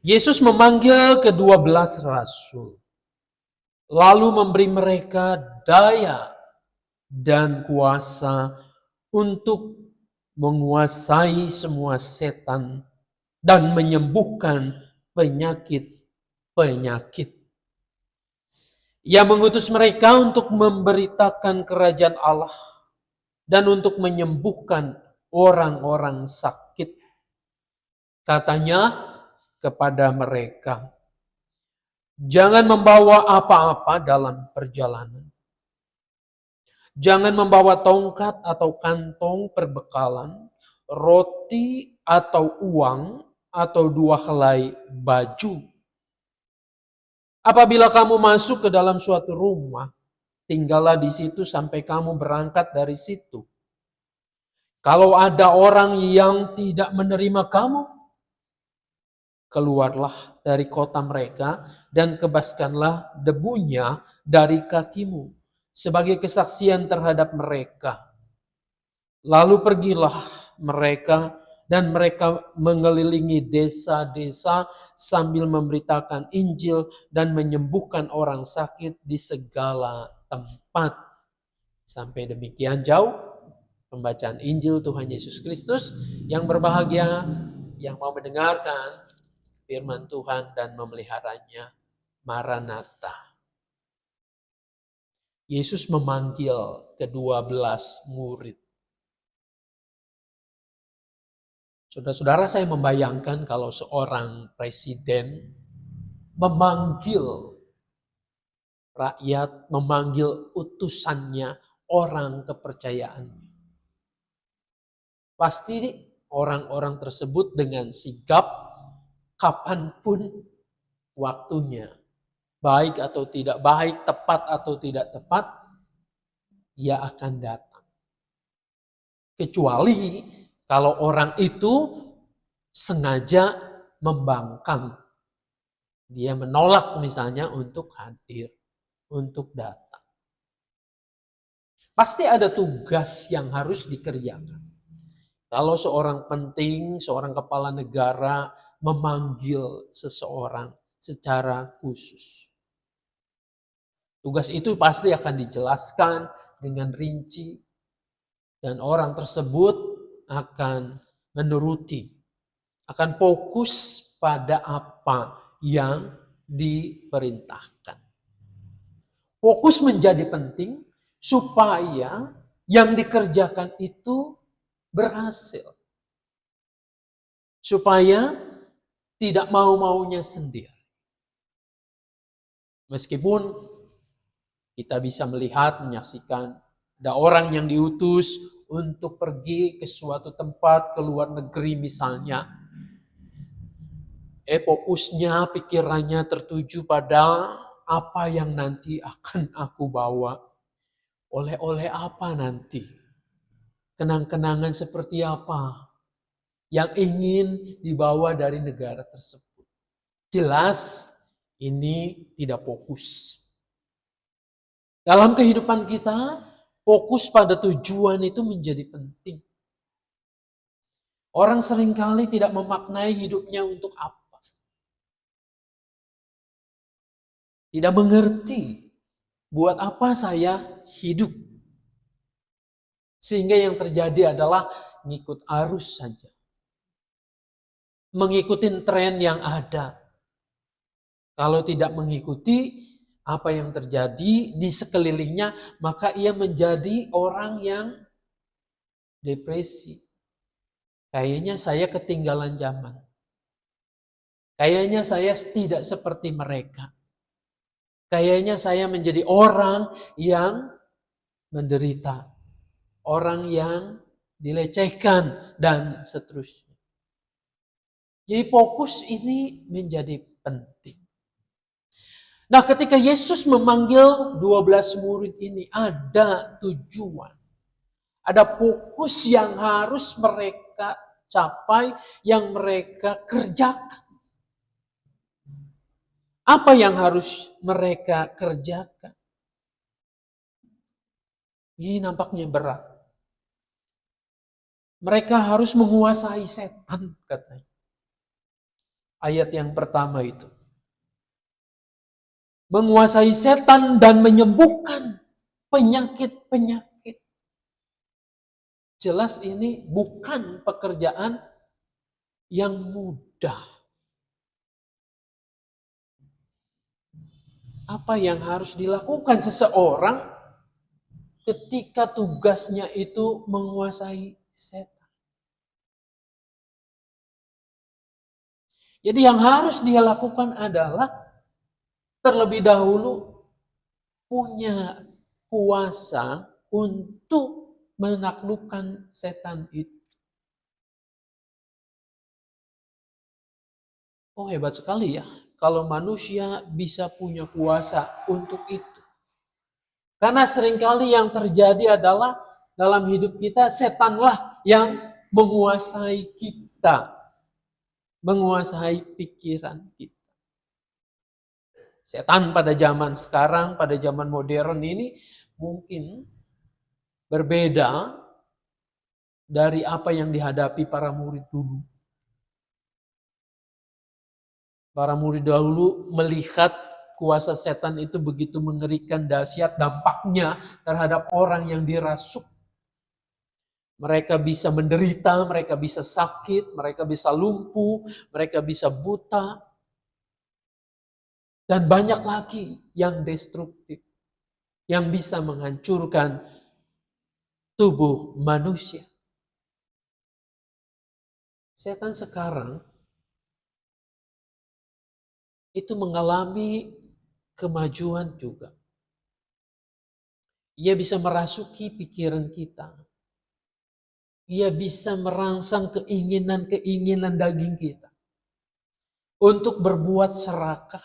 Yesus memanggil ke-12 rasul, lalu memberi mereka daya dan kuasa untuk menguasai semua setan dan menyembuhkan penyakit-penyakit. Ia mengutus mereka untuk memberitakan kerajaan Allah dan untuk menyembuhkan orang-orang sakit. Katanya kepada mereka, jangan membawa apa-apa dalam perjalanan. Jangan membawa tongkat atau kantong perbekalan, roti atau uang, atau 2 helai baju. Apabila kamu masuk ke dalam suatu rumah, tinggallah di situ sampai kamu berangkat dari situ. Kalau ada orang yang tidak menerima kamu, keluarlah dari kota mereka dan kebaskanlah debunya dari kakimu sebagai kesaksian terhadap mereka. Lalu pergilah mereka dan mereka mengelilingi desa-desa sambil memberitakan Injil dan menyembuhkan orang sakit di segala tempat. Sampai demikian jauh pembacaan Injil Tuhan Yesus Kristus. Yang berbahagia yang mau mendengarkan firman Tuhan dan memeliharanya. Maranatha. Yesus memanggil ke-12 murid. Saudara-saudara, saya membayangkan kalau seorang presiden memanggil rakyat, memanggil utusannya, orang kepercayaannya. Pasti orang-orang tersebut dengan sigap, kapanpun waktunya, baik atau tidak baik, tepat atau tidak tepat, ia akan datang. Kecuali kalau orang itu sengaja membangkang. Dia menolak misalnya untuk hadir, untuk datang. Pasti ada tugas yang harus dikerjakan. Kalau seorang penting, seorang kepala negara memanggil seseorang secara khusus. Tugas itu pasti akan dijelaskan dengan rinci dan orang tersebut akan menuruti, akan fokus pada apa yang diperintahkan. Fokus menjadi penting supaya yang dikerjakan itu berhasil. Supaya tidak mau-maunya sendiri. Meskipun kita bisa melihat, menyaksikan ada orang yang diutus untuk pergi ke suatu tempat, ke luar negeri misalnya. Fokusnya, pikirannya tertuju pada apa yang nanti akan aku bawa. Oleh-oleh apa nanti? Kenang-kenangan seperti apa yang ingin dibawa dari negara tersebut? Jelas ini tidak fokus. Dalam kehidupan kita, fokus pada tujuan itu menjadi penting. Orang seringkali tidak memaknai hidupnya untuk apa. Tidak mengerti buat apa saya hidup. Sehingga yang terjadi adalah ngikut arus saja. Mengikuti tren yang ada. Kalau tidak mengikuti apa yang terjadi di sekelilingnya, maka ia menjadi orang yang depresi. Kayaknya saya ketinggalan zaman. Kayaknya saya tidak seperti mereka. Kayaknya saya menjadi orang yang menderita. Orang yang dilecehkan dan seterusnya. Jadi fokus ini menjadi penting. Nah, ketika Yesus memanggil 12 murid ini ada tujuan. Ada fokus yang harus mereka capai, yang mereka kerjakan. Apa yang harus mereka kerjakan? Ini nampaknya berat. Mereka harus menguasai setan, katanya. ayat yang pertama itu. Menguasai setan dan menyembuhkan penyakit-penyakit. Jelas ini bukan pekerjaan yang mudah. Apa yang harus dilakukan seseorang ketika tugasnya itu menguasai setan? Jadi yang harus dia lakukan adalah terlebih dahulu punya kuasa untuk menaklukkan setan itu. Oh, hebat sekali ya kalau manusia bisa punya kuasa untuk itu. Karena seringkali yang terjadi adalah dalam hidup kita setanlah yang menguasai kita, menguasai pikiran kita. Setan pada zaman sekarang, pada zaman modern ini mungkin berbeda dari apa yang dihadapi para murid dulu. Para murid dahulu melihat kuasa setan itu begitu mengerikan, dahsyat dampaknya terhadap orang yang dirasuk. Mereka bisa menderita, mereka bisa sakit, mereka bisa lumpuh, mereka bisa buta. Dan banyak lagi yang destruktif, yang bisa menghancurkan tubuh manusia. Setan sekarang itu mengalami kemajuan juga. Ia bisa merasuki pikiran kita. Ia bisa merangsang keinginan-keinginan daging kita. Untuk berbuat serakah.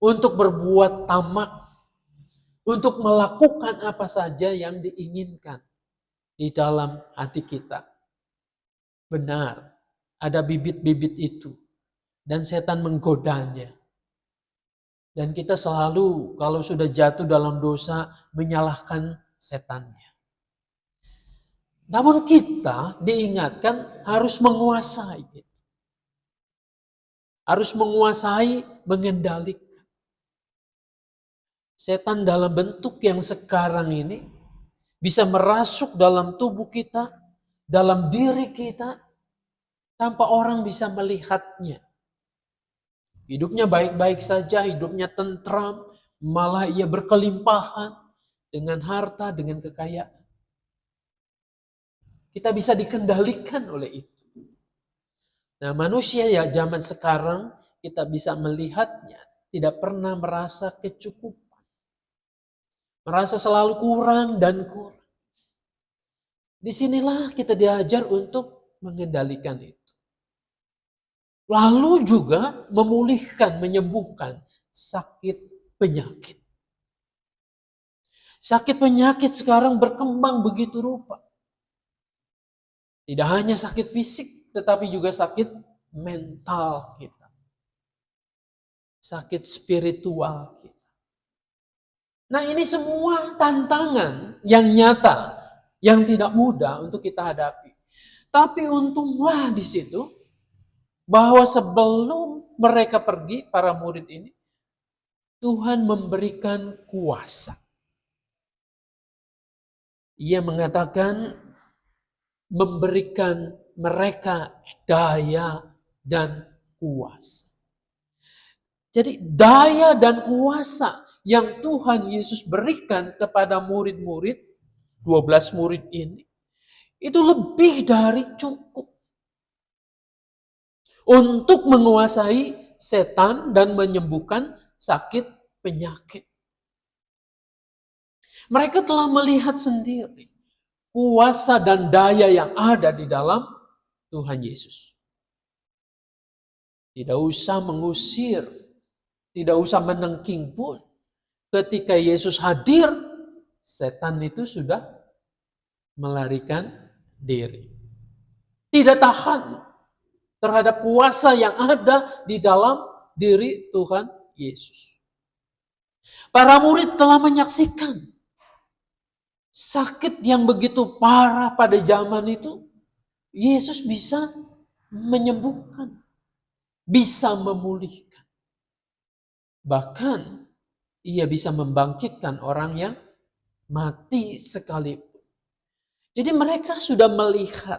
Untuk berbuat tamak. Untuk melakukan apa saja yang diinginkan di dalam hati kita. Benar, ada bibit-bibit itu. Dan setan menggodanya. Dan kita selalu kalau sudah jatuh dalam dosa menyalahkan setannya. Namun kita diingatkan harus menguasai. Harus menguasai, mengendalikan. Setan dalam bentuk yang sekarang ini bisa merasuk dalam tubuh kita, dalam diri kita, tanpa orang bisa melihatnya. Hidupnya baik-baik saja, hidupnya tentram, malah ia berkelimpahan dengan harta, dengan kekayaan. Kita bisa dikendalikan oleh itu. Nah, manusia ya zaman sekarang kita bisa melihatnya tidak pernah merasa kecukupan. Merasa selalu kurang dan kurang. Disinilah kita diajar untuk mengendalikan itu. Lalu juga memulihkan, menyembuhkan sakit penyakit. Sakit penyakit sekarang berkembang begitu rupa. Tidak hanya sakit fisik, tetapi juga sakit mental kita. Sakit spiritual kita. Nah, ini semua tantangan yang nyata, yang tidak mudah untuk kita hadapi. Tapi untunglah di situ, bahwa sebelum mereka pergi, para murid ini, Tuhan memberikan kuasa. Ia mengatakan, memberikan mereka daya dan kuasa. Jadi daya dan kuasa yang Tuhan Yesus berikan kepada murid-murid, 12 murid ini, itu lebih dari cukup untuk menguasai setan dan menyembuhkan sakit penyakit. Mereka telah melihat sendiri kuasa dan daya yang ada di dalam Tuhan Yesus. Tidak usah mengusir, tidak usah menengking pun. Ketika Yesus hadir, setan itu sudah melarikan diri. Tidak tahan terhadap kuasa yang ada di dalam diri Tuhan Yesus. Para murid telah menyaksikan sakit yang begitu parah pada zaman itu, Yesus bisa menyembuhkan. bisa memulihkan. Bahkan ia bisa membangkitkan orang yang mati sekalipun. Jadi mereka sudah melihat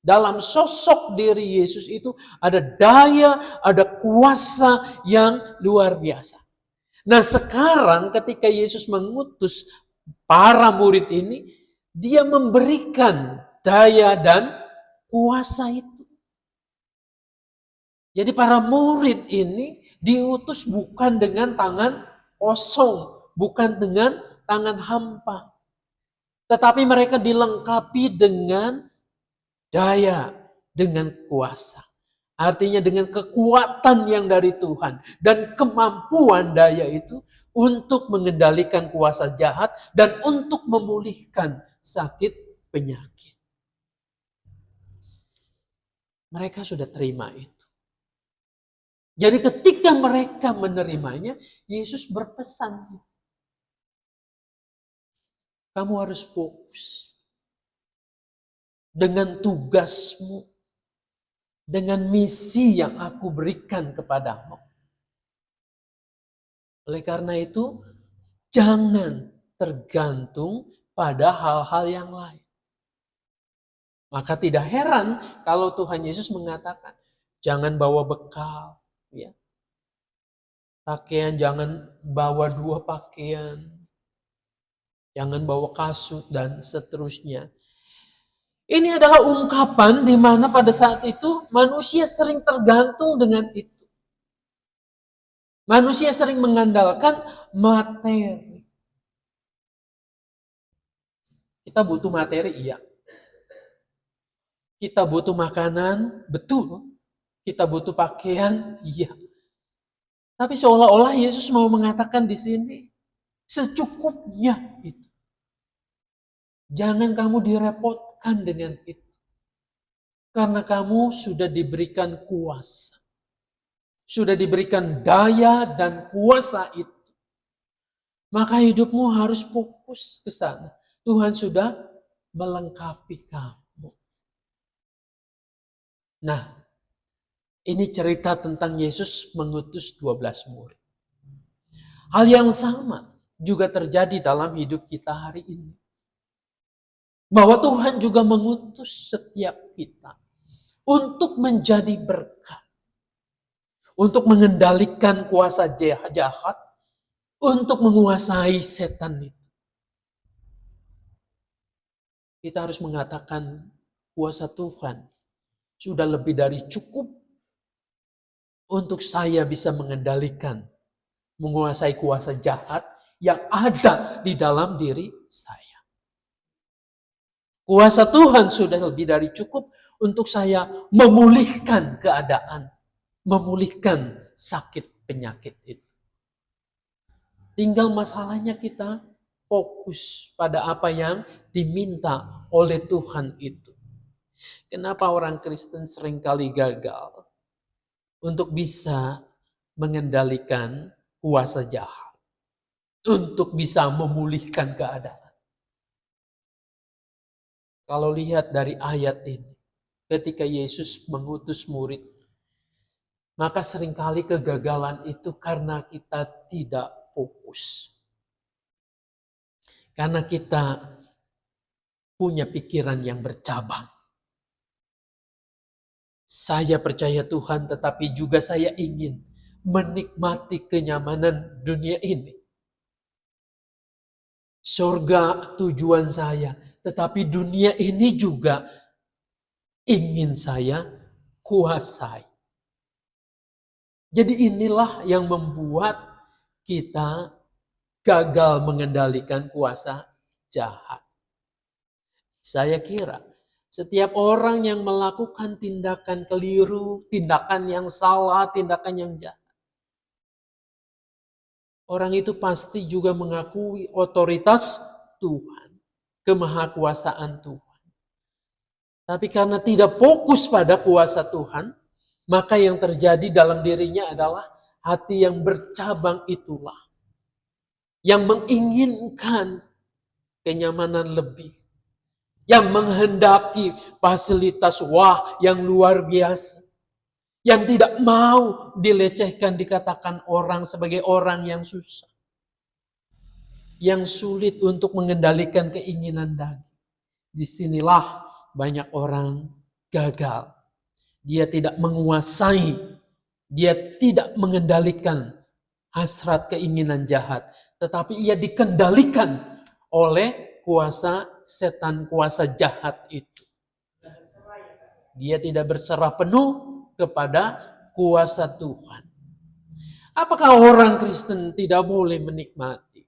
dalam sosok diri Yesus itu ada daya, ada kuasa yang luar biasa. Nah sekarang ketika Yesus mengutus para murid ini, dia memberikan daya dan kuasa itu. Jadi para murid ini diutus bukan dengan tangan kosong, bukan dengan tangan hampa. Tetapi mereka dilengkapi dengan daya, dengan kuasa. Artinya dengan kekuatan yang dari Tuhan. Dan kemampuan daya itu untuk mengendalikan kuasa jahat dan untuk memulihkan sakit penyakit. Mereka sudah terima itu. Jadi ketika mereka menerimanya, Yesus berpesan, kamu harus fokus dengan tugasmu, dengan misi yang aku berikan kepadamu. Oleh karena itu, jangan tergantung pada hal-hal yang lain. Maka tidak heran kalau Tuhan Yesus mengatakan, jangan bawa bekal. Ya. Pakaian jangan bawa 2 pakaian. Jangan bawa kasut dan seterusnya. Ini adalah ungkapan di mana pada saat itu manusia sering tergantung dengan itu. Manusia sering mengandalkan materi. Kita butuh materi, iya. Kita butuh makanan, betul. Kita butuh pakaian, iya. Tapi seolah-olah Yesus mau mengatakan di sini, secukupnya itu. Jangan kamu direpotkan dengan itu. Karena kamu sudah diberikan kuasa. Sudah diberikan daya dan kuasa itu. Maka hidupmu harus fokus ke sana. Tuhan sudah melengkapi kamu. Nah, ini cerita tentang Yesus mengutus 12 murid. Hal yang sama juga terjadi dalam hidup kita hari ini. Bahwa Tuhan juga mengutus setiap kita untuk menjadi berkat. Untuk mengendalikan kuasa jahat. Untuk menguasai setan itu. Kita harus mengatakan kuasa Tuhan sudah lebih dari cukup untuk saya bisa mengendalikan, menguasai kuasa jahat yang ada di dalam diri saya. Kuasa Tuhan sudah lebih dari cukup untuk saya memulihkan keadaan, memulihkan sakit penyakit itu. Tinggal masalahnya kita fokus pada apa yang diminta oleh Tuhan itu. Kenapa orang Kristen seringkali gagal untuk bisa mengendalikan kuasa jahat, untuk bisa memulihkan keadaan. Kalau lihat dari ayat ini, ketika Yesus mengutus murid, maka seringkali kegagalan itu karena kita tidak fokus. Karena kita punya pikiran yang bercabang. Saya percaya Tuhan, tetapi juga saya ingin menikmati kenyamanan dunia ini. Surga tujuan saya, tetapi dunia ini juga ingin saya kuasai. Jadi inilah yang membuat kita gagal mengendalikan kuasa jahat. Saya kira setiap orang yang melakukan tindakan keliru, tindakan yang salah, tindakan yang jahat, orang itu pasti juga mengakui otoritas Tuhan, kemahakuasaan Tuhan. Tapi karena tidak fokus pada kuasa Tuhan, maka yang terjadi dalam dirinya adalah hati yang bercabang itulah. Yang menginginkan kenyamanan lebih. Yang menghendaki fasilitas yang luar biasa. yang tidak mau dilecehkan, dikatakan orang sebagai orang yang susah, yang sulit untuk mengendalikan keinginan daging. Disinilah banyak orang gagal. Dia tidak menguasai, dia tidak mengendalikan hasrat keinginan jahat, tetapi ia dikendalikan oleh kuasa setan, kuasa jahat itu. Dia tidak berserah penuh kepada kuasa Tuhan. Apakah orang Kristen tidak boleh menikmati,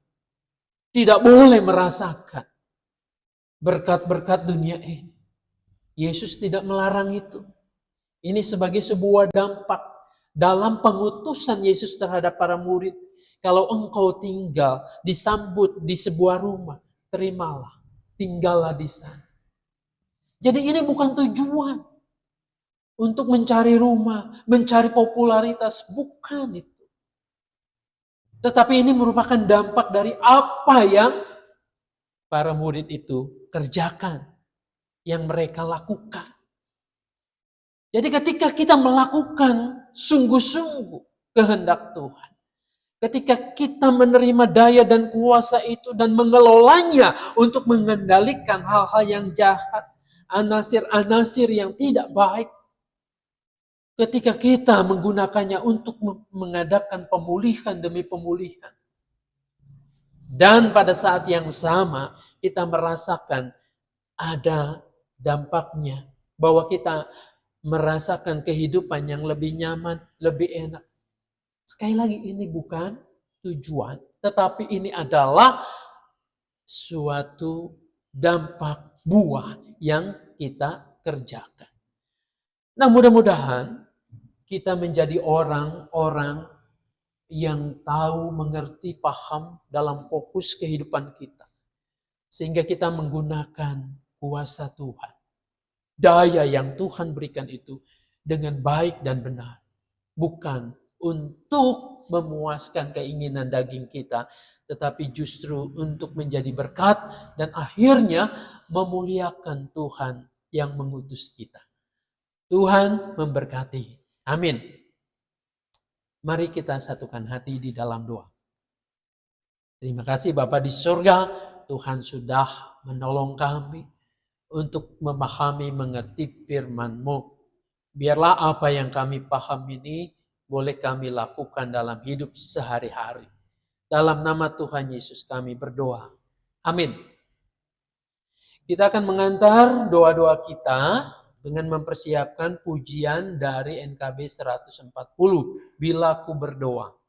tidak boleh merasakan berkat-berkat dunia ini? Yesus tidak melarang itu. Ini sebagai sebuah dampak dalam pengutusan Yesus terhadap para murid. Kalau engkau tinggal, disambut di sebuah rumah, terimalah, tinggallah di sana. Jadi ini bukan tujuan untuk mencari rumah, mencari popularitas, bukan itu. Tetapi ini merupakan dampak dari apa yang para murid itu kerjakan, yang mereka lakukan. Jadi ketika kita melakukan sungguh-sungguh kehendak Tuhan, ketika kita menerima daya dan kuasa itu dan mengelolanya untuk mengendalikan hal-hal yang jahat, anasir-anasir yang tidak baik, ketika kita menggunakannya untuk mengadakan pemulihan demi pemulihan, dan pada saat yang sama kita merasakan ada dampaknya, bahwa kita merasakan kehidupan yang lebih nyaman, lebih enak. Sekali lagi, ini bukan tujuan, tetapi ini adalah suatu dampak buah yang kita kerjakan. Nah, mudah-mudahan kita menjadi orang-orang yang tahu, mengerti, paham dalam fokus kehidupan kita. Sehingga kita menggunakan kuasa Tuhan, daya yang Tuhan berikan itu dengan baik dan benar. Bukan untuk memuaskan keinginan daging kita, tetapi justru untuk menjadi berkat dan akhirnya memuliakan Tuhan yang mengutus kita. Tuhan memberkati. Amin. Mari kita satukan hati di dalam doa. Terima kasih Bapa di surga, Tuhan sudah menolong kami untuk memahami, mengerti firman-Mu. Biarlah apa yang kami paham ini boleh kami lakukan dalam hidup sehari-hari. Dalam nama Tuhan Yesus kami berdoa. Amin. Kita akan mengantar doa-doa kita dengan mempersiapkan pujian dari NKB 140. Bila ku berdoa.